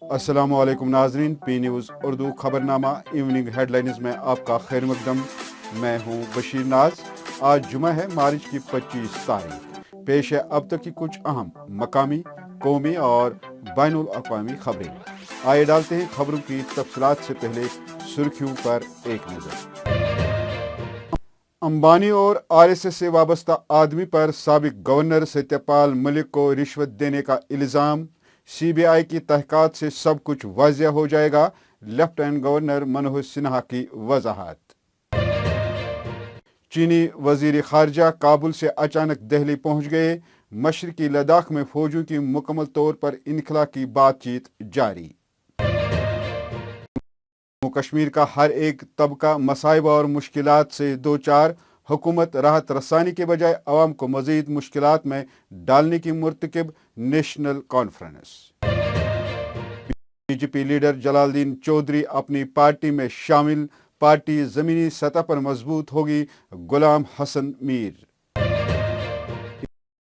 अस्सलाम वालेकुम नाजरीन, पी न्यूज़ उर्दू खबरनामा इवनिंग हेडलाइंस में आपका खैर मकदम। मैं हूं बशीर नाज। आज जुमा है, मार्च की 25 तारीख। पेश है अब तक की कुछ अहम मकामी, कौमी और बैनुल अक़वामी खबरें। आइए डालते हैं खबरों की तफसीलात से पहले सुर्खियों पर एक नज़र। अंबानी और आरएसएस से वाबस्ता आदमी पर साबिक गवर्नर सत्यपाल मलिक को रिश्वत देने का इल्ज़ाम। सीबीआई की तहक़ीक़ात से सब कुछ वाज़िया हो जाएगा, लेफ्टिनेंट गवर्नर मनोज सिन्हा की वजाहत। चीनी वज़ीर ख़ारजा काबुल से अचानक दिल्ली पहुंच गए। मशरक़ी लद्दाख में फ़ौजों की मुकम्मल तौर पर इनखला की बातचीत जारी। जम्मू कश्मीर का हर एक तबका मसाइब और मुश्किलात से दो चार। हुकूमत राहत रसानी के बजाय अवाम को मज़ीद मुश्किलात में डालने की मुर्तकिब। National Conference. BJP leader Jalaluddin Chaudhary अपनी पार्टी में शामिल। पार्टी ज़मीनी सतह पर मजबूत होगी। गुलाम हसन मीर।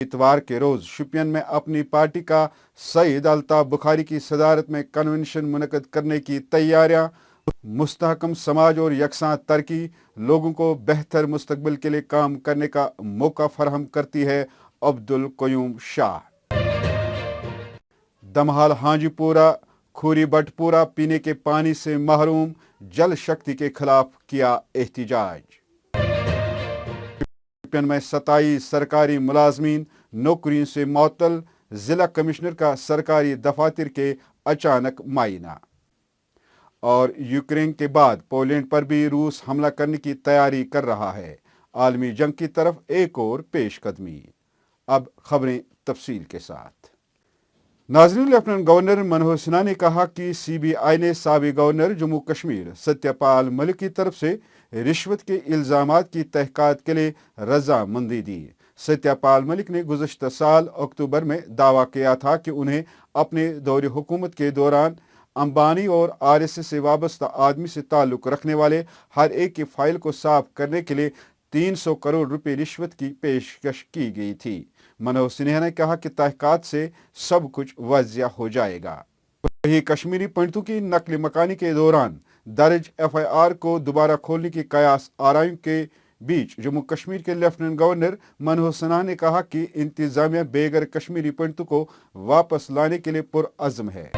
इतवार के रोज शुपियन में अपनी पार्टी का सईद अल्ताफ बुखारी की सदारत में कन्वेंशन मुनक़द करने की तैयारियां। मुस्तहकम समाज और यकसां तरक्की लोगों को बेहतर मुस्तकबिल के लिए काम करने का मौका फराहम करती है। अब्दुल क़य्यूम शाह। दमहाल हाजीपुरा खूरी बटपुरा पीने के पानी से महरूम। जल शक्ति के खिलाफ किया एहतिजाज। शुपियन में 27 सरकारी मुलाजमीन नौकरियों से मुअत्तल। जिला कमिश्नर का सरकारी दफातर के अचानक मायना। और यूक्रेन के बाद पोलैंड पर भी रूस हमला करने की तैयारी कर रहा है। आलमी जंग की तरफ एक और पेशकदमी। अब खबरें तफसील के साथ। नाज़रीन, लेफ्टिनेंट गवर्नर मनोज सिन्हा ने कहा कि सीबीआई ने साबिक गवर्नर जम्मू कश्मीर सत्यपाल मलिक की तरफ से रिश्वत के इल्ज़ामात की तहक़ीक़ात के लिए रजामंदी दी। सत्यपाल मलिक ने गुज़श्ता साल अक्टूबर में दावा किया था कि उन्हें अपने दौरे हुकूमत के दौरान अंबानी और आरएसएस से वाबस्ता आदमी से ताल्लुक़ रखने वाले हर एक की फाइल को साफ करने के लिए 300 करोड़ रुपए रिश्वत की पेशकश की गई थी। मनोज सिन्हा ने कहा कि तहक़ीक़ात से सब कुछ वाज़िया हो जाएगा। वही कश्मीरी पंडितों की नकली मकानी के दौरान दर्ज एफआईआर को दोबारा खोलने की कयास आराइयों के बीच जम्मू कश्मीर के लेफ्टिनेंट गवर्नर मनोज सिन्हा ने कहा कि इंतजामिया बेघर कश्मीरी पंडितों को वापस लाने के लिए पुरअज़्म है।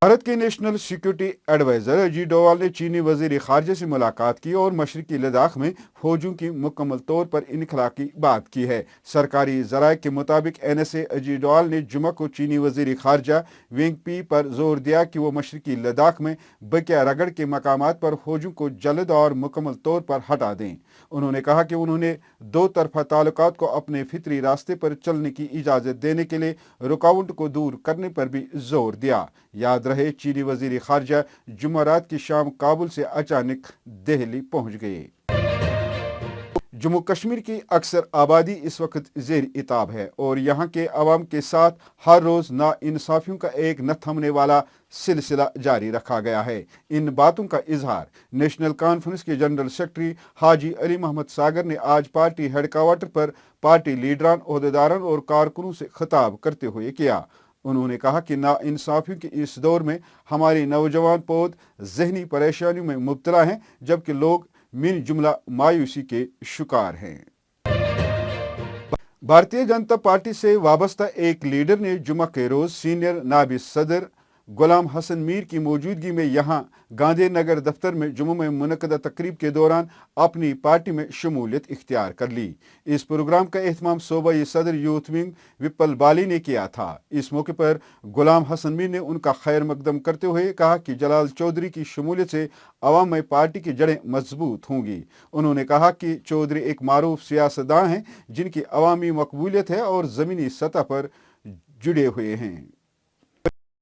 भारत के national security adviser Ajit Doval ने चीनी वजीर खारजा से मुलाकात की और मशरकी लद्दाख में फौजों की मुकम्मल तौर पर इनखला की बात की है। सरकारी जराये के मुताबिक एनएसए अजीत डोवाल ने जुमा को चीनी वजीर खारजा वेंग पी पर जोर दिया कि वो मशरकी लद्दाख में बकिया रगड़ के मकामात पर फौजों को जल्द और मुकम्मल तौर पर हटा दें। उन्होंने कहा कि उन्होंने दो तरफा ताल्लुकात को अपने फितरी रास्ते पर चलने की इजाज़त देने के लिए रुकावट को दूर करने पर भी जोर दिया। याद रहे, चीनी वजीर खारजा जुमेरात की शाम काबुल से अचानक दिल्ली पहुंच गए। जम्मू कश्मीर की अक्सर आबादी इस वक्त ज़ेर इताब है और यहाँ के अवाम के साथ हर रोज़ नाइंसाफियों का एक न थमने वाला सिलसिला जारी रखा गया है। इन बातों का इजहार नेशनल कॉन्फ्रेंस के जनरल सेक्रेटरी हाजी अली मोहम्मद सागर ने आज पार्टी हेडक्वार्टर पर पार्टी लीडरान, ओहदेदारान और कारकुनों से खिताब करते हुए किया। उन्होंने कहा कि नाइंसाफियों के इस दौर में हमारी नौजवान पौध जहनी परेशानियों में मुब्तला हैं, जबकि लोग मिन जुमला मायूसी के शिकार हैं। भारतीय जनता पार्टी से वाबस्ता एक लीडर ने जुमा के रोज सीनियर नायब सदर गुलाम हसन मीर की मौजूदगी में यहाँ गांधी नगर दफ्तर में जुम्मू में मुनक़दा तकरीब के दौरान अपनी पार्टी में शमूलियत इख्तियार कर ली। इस प्रोग्राम का एहतमाम सूबाई सदर यूथ विंग विपल बाली ने किया था। इस मौके पर गुलाम हसन मीर ने उनका खैर मकदम करते हुए कहा कि जलाल चौधरी की शमूलियत से अवाम में पार्टी की जड़ें मजबूत होंगी। उन्होंने कहा कि चौधरी एक मारूफ सियासतदान हैं जिनकी अवामी मकबूलियत है और ज़मीनी सतह पर जुड़े हुए हैं।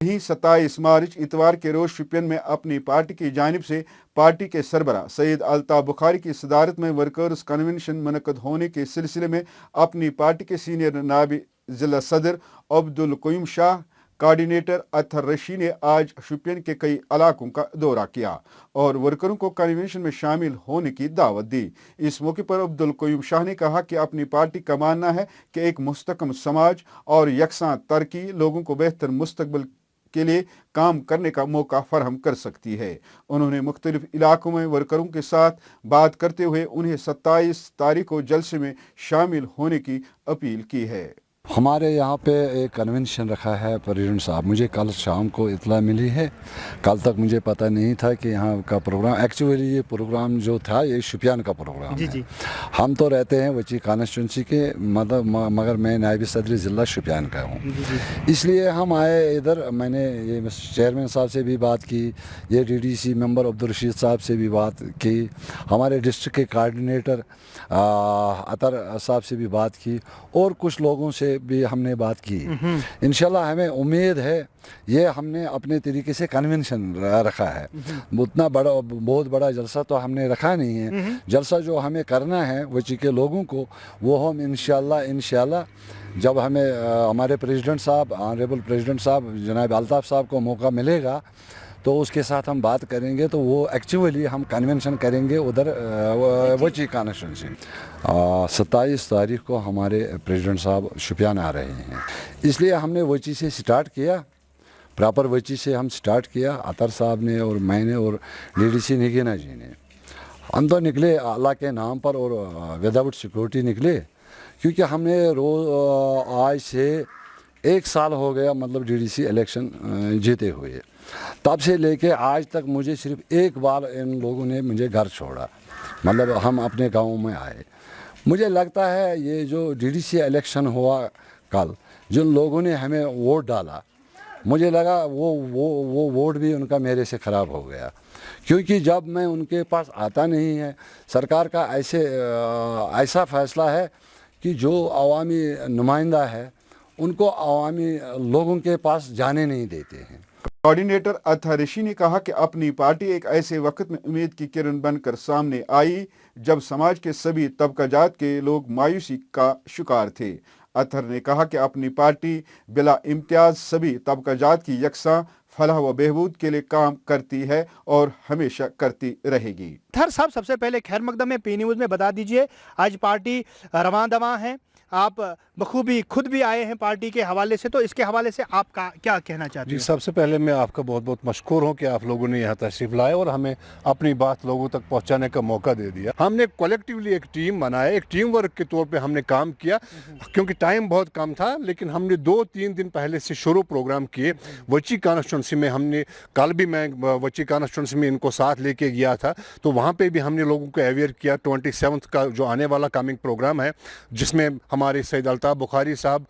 वहीं 27 मार्च इतवार के रोज शुपियन में अपनी पार्टी की जानिब से पार्टी के सरबरा सईद अल्ताफ बुखारी की सदारत में वर्कर्स कन्वेंशन मुनक़द होने के सिलसिले में अपनी पार्टी के सीनियर नायब जिला सदर अब्दुल क़य्यूम शाह, कोऑर्डिनेटर अतहर रशी ने आज शुपियन के कई इलाकों का दौरा किया और वर्करों को कन्वेंशन में शामिल होने की दावत दी। इस मौके पर अब्दुल क़य्यूम शाह ने कहा कि अपनी पार्टी का मानना है कि एक मुस्तकम समाज और यकसां तरक्की लोगों को बेहतर मुस्तकबिल के लिए काम करने का मौका फराहम कर सकती है। उन्होंने मुख्तलिफ इलाकों में वर्करों के साथ बात करते हुए उन्हें 27 तारीख को जलसे में शामिल होने की अपील की है। हमारे यहाँ पे एक कन्वेंशन रखा है प्रेसिडेंट साहब, मुझे कल शाम को इतला मिली है। कल तक मुझे पता नहीं था कि यहाँ का प्रोग्राम, एक्चुअली ये प्रोग्राम जो था ये शुपियान का प्रोग्राम है। जी। हम तो रहते हैं वची कॉन्स्टिट्यूंसी के, मतलब मगर मैं नायब सदर ज़िला शुपियान का हूँ, इसलिए हम आए इधर। मैंने ये चेयरमैन साहब से भी बात की, ये DDC मेंबर अब्दुल-रशीद साहब से भी बात की, हमारे डिस्ट्रिक्ट के कोऑर्डिनेटर अतर साहब से भी बात की, और कुछ लोगों से भी हमने बात की। इंशाल्लाह हमें उम्मीद है, ये हमने अपने तरीके से कन्वेंशन रखा है। उतना बड़ा बहुत बड़ा जलसा तो हमने रखा नहीं है। जलसा जो हमें करना है वची के लोगों को, वो हम इंशाल्लाह जब हमें हमारे प्रेसिडेंट साहब, ऑनरेबल प्रेसिडेंट साहब जनाब अल्ताफ़ साहब को मौका मिलेगा तो उसके साथ हम बात करेंगे, तो वो एक्चुअली हम कन्वेंशन करेंगे उधर वची कॉन्स्टिट्यूंसी। 27 तारीख को हमारे प्रेसिडेंट साहब शुपियान आ रहे हैं, इसलिए हमने वची से स्टार्ट किया, प्रॉपर वची से हम स्टार्ट किया। अतर साहब ने और मैंने और DDC निगीना जी ने, हम तो निकले अल्लाह के नाम पर और विदाउट सिक्योरिटी निकले, क्योंकि हमने रोज़ आज से 1 साल हो गया, मतलब DDC इलेक्शन जीते हुए, तब से लेके आज तक मुझे सिर्फ एक बार इन लोगों ने मुझे घर छोड़ा, मतलब हम अपने गाँव में आए। मुझे लगता है ये जो DDC इलेक्शन हुआ कल, जिन लोगों ने हमें वोट डाला, मुझे लगा वो वोट भी उनका मेरे से ख़राब हो गया, क्योंकि जब मैं उनके पास आता नहीं है, सरकार का ऐसा फ़ैसला है कि जो अवामी नुमाइंदा है उनको अवामी लोगों के पास जाने नहीं देते हैं। कोऑर्डिनेटर अतहर ऋषि ने कहा कि अपनी पार्टी एक ऐसे वक्त में उम्मीद की किरण बनकर सामने आई जब समाज के सभी तबकाजात के लोग मायूसी का शिकार थे। अतहर ने कहा कि अपनी पार्टी बिला इम्तियाज सभी तबकाजात की यकसा फलाह व बहबूद के लिए काम करती है और हमेशा करती रहेगी। अतहर साहब, सबसे पहले खैर मकदम P न्यूज़ में बता दीजिए, आज पार्टी रवां दवां है, आप बखूबी खुद भी आए हैं पार्टी के हवाले से, तो इसके हवाले से आप क्या कहना चाहते हैं? जी, सबसे पहले मैं आपका बहुत बहुत मशकूर हूँ कि आप लोगों ने यहाँ तशरीफ़ लाए और हमें अपनी बात लोगों तक पहुँचाने का मौका दे दिया। हमने कलेक्टिवली एक टीम बनाया, एक टीम वर्क के तौर पे हमने काम किया, क्योंकि टाइम बहुत कम था, लेकिन हमने 2-3 दिन पहले से शुरू प्रोग्राम किए। वची कॉन्स्टिट्यूंसी में हमने, कल भी मैं वची कॉन्स्टिट्यूंसी में इनको साथ लेके गया था, तो वहाँ पर भी हमने लोगों को अवेयर किया 27 का जो आने वाला कमिंग प्रोग्राम है, जिसमें हमारे सैयद अल्ताफ़ बुखारी साहब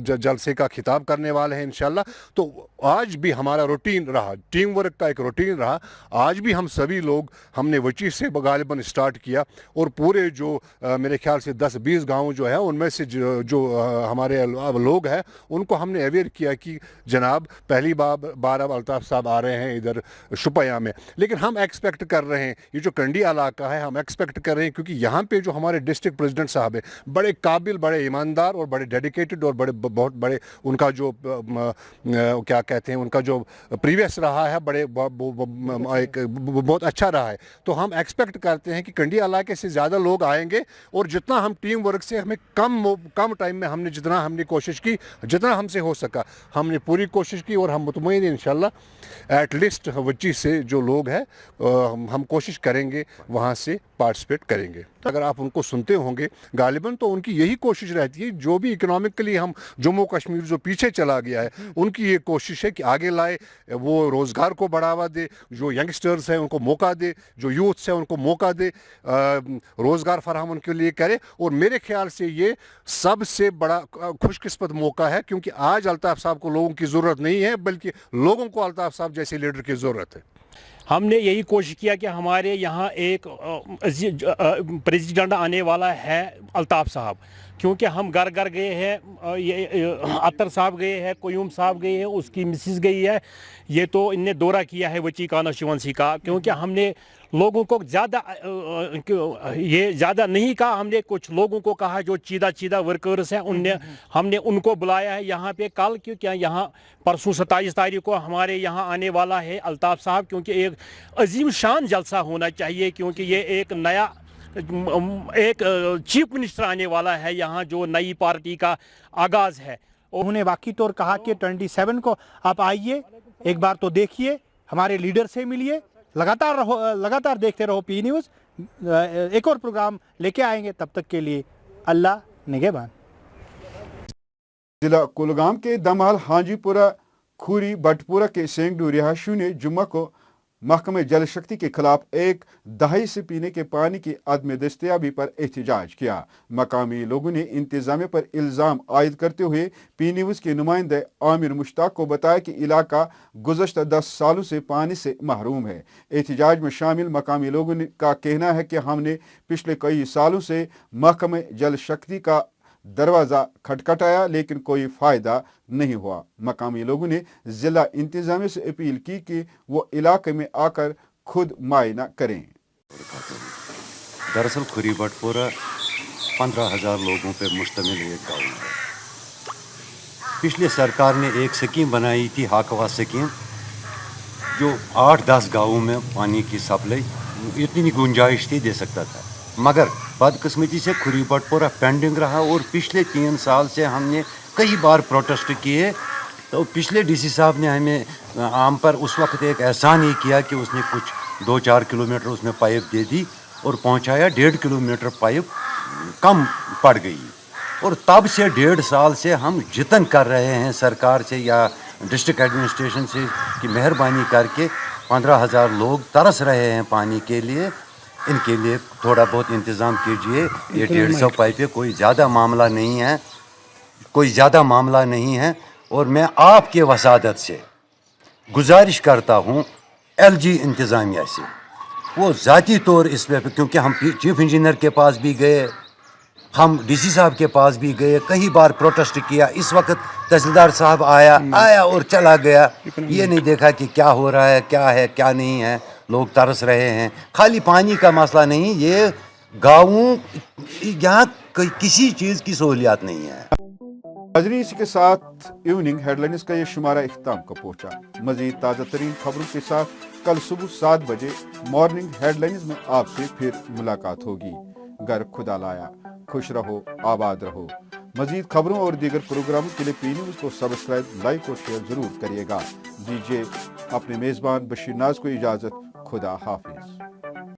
जलसे का खिताब करने वाले हैं इंशाल्लाह। तो आज भी हमारा रूटीन रहा, टीम वर्क का एक रूटीन रहा। आज भी हम सभी लोग, हमने वची से गालिबन स्टार्ट किया, और पूरे जो मेरे ख्याल से 10-20 गाँव जो है, उनमें से जो हमारे लोग हैं उनको हमने अवेयर किया कि जनाब पहली बार अब अल्ताफ़ साहब आ रहे हैं इधर शुपियां में। लेकिन हम एक्सपेक्ट कर रहे हैं, ये जो कंडी इलाका है, हम एक्सपेक्ट कर रहे हैं, क्योंकि यहाँ पे जो हमारे डिस्ट्रिक्ट प्रेसिडेंट साहब है, बड़े काबिल, बड़े ईमानदार और बड़े डेडिकेटेड और बहुत बड़े, उनका जो क्या कहते हैं, उनका जो प्रीवियस रहा है, बहुत अच्छा रहा है। तो हम एक्सपेक्ट करते हैं कि कंडी इलाके से ज़्यादा लोग आएंगे, और जितना हम टीम वर्क से हमें कम टाइम में हमने कोशिश की, जितना हमसे हो सका हमने पूरी कोशिश की, और हम मुतमईन इंशाल्लाह एटलीस्ट वची से जो लोग हैं हम कोशिश करेंगे वहाँ से पार्टिसिपेट करेंगे। तो अगर आप उनको सुनते होंगे, गालिबन तो उनकी यही कोशिश रहती है, जो भी इकोनॉमिकली हम जम्मू कश्मीर जो पीछे चला गया है, उनकी ये कोशिश है कि आगे लाए, वो रोज़गार को बढ़ावा दे, जो यंगस्टर्स हैं उनको मौका दे, जो यूथ्स हैं उनको मौका दे, रोज़गार फराहम उनके लिए करे। और मेरे ख्याल से ये सबसे बड़ा खुशकिस्मत मौका है, क्योंकि आज अल्ताफ़ साहब को लोगों की ज़रूरत नहीं है, बल्कि लोगों को अल्ताफ़ साहब जैसे लीडर की ज़रूरत है। हमने यही कोशिश किया कि हमारे यहाँ एक प्रेसिडेंट आने वाला है अल्ताफ़ साहब, क्योंकि हम घर घर गए हैं, ये अतर साहब गए हैं, क्यूम साहब गए हैं, उसकी मिसिस गई है, ये तो इनने दौरा किया है वची कॉन्स्टिट्यूंसी का, क्योंकि हमने लोगों को ज़्यादा नहीं कहा, हमने कुछ लोगों को कहा जो चीदा वर्कर्स हैं, हमने उनको बुलाया है यहाँ पे कल, क्योंकि यहाँ परसों 27 तारीख को हमारे यहाँ आने वाला है अल्ताफ़ साहब, क्योंकि एक अजीम शान जलसा होना चाहिए, क्योंकि ये एक नया चीफ मिनिस्टर आने वाला है यहाँ, जो नई पार्टी का आगाज़ है। और उन्हें वाकई तौर कहा कि 27 को आप आइए, एक बार तो देखिए, हमारे लीडर से मिलिए, लगातार देखते रहो पी न्यूज़। एक और प्रोग्राम लेके आएंगे, तब तक के लिए अल्लाह निगहबान। जिला कुलगाम के दमहाल हाजीपुरा खूरी बटपुरा के सेंगडू रिहायशियों ने जुम्मा को महकमे जल शक्ति के खिलाफ एक दहाई से पीने के पानी की अदम दस्तयाबी पर एहतजाज किया। मकामी लोगों ने इंतजामिया पर इल्ज़ाम आयद करते हुए पी न्यूज़ के नुमाइंदे आमिर मुश्ताक को बताया कि इलाका गुज़श्ता 10 सालों से पानी से महरूम है। एहतजाज में शामिल मकामी लोगों का कहना है कि हमने पिछले कई सालों से महकमे जल शक्ति का दरवाज़ा खटखटाया, लेकिन कोई फ़ायदा नहीं हुआ। मकामी लोगों ने ज़िला इंतज़ामिया से अपील की कि वो इलाके में आकर खुद मुआयना करें। दरअसल खुरी बटपुरा 15,000 लोगों पर मुश्तमिल एक गाँव है। पिछले सरकार ने एक स्कीम बनाई थी, हाकवा स्कीम, जो 8-10 गाँवों में पानी की सप्लाई इतनी गुंजाइश थी दे सकता था, मगर बदकिस्मती से खुरी बटपुरा पेंडिंग रहा। और पिछले 3 साल से हमने कई बार प्रोटेस्ट किए, तो पिछले डीसी साहब ने हमें आम पर उस वक्त एक एहसान ही किया कि उसने कुछ 2-4 किलोमीटर उसमें पाइप दे दी और पहुंचाया। 1.5 किलोमीटर पाइप कम पड़ गई, और तब से 1.5 साल से हम जितन कर रहे हैं सरकार से या डिस्ट्रिक्ट एडमिनिस्ट्रेशन से कि मेहरबानी करके 15,000 लोग तरस रहे हैं पानी के लिए, इनके लिए थोड़ा बहुत इंतज़ाम कीजिए। ये 150 पाइपें कोई ज़्यादा मामला नहीं है, कोई ज़्यादा मामला नहीं है। और मैं आपके वसादत से गुजारिश करता हूँ LG इंतज़ामिया से, वो ज़ाती तौर इस पे, क्योंकि हम चीफ इंजीनियर के पास भी गए, हम DC साहब के पास भी गए, कई बार प्रोटेस्ट किया। इस वक्त तहसीलदार साहब आया और चला गया, ये नहीं देखा कि क्या हो रहा है क्या नहीं है। लोग तरस रहे हैं। खाली पानी का मसला नहीं, ये गाँवों यहाँ किसी चीज़ की सहूलियात नहीं है। नाज़रीन, इसी के साथ इवनिंग हेडलाइंस का ये शुमारा इख्तिताम को पहुंचा। मजीद ताज़ा तरीन खबरों के साथ कल सुबह 7 बजे मॉर्निंग हेडलाइंस में आपसे फिर मुलाकात होगी। घर खुदा लाया, खुश रहो, आबाद रहो। मजीद खबरों और दीगर प्रोग्रामों के लिए पी न्यूज़ को सब्सक्राइब, लाइक और शेयर जरूर करिएगा। दीजिए अपने मेज़बान बशीर नाज को इजाज़त। खुदा हाफिज।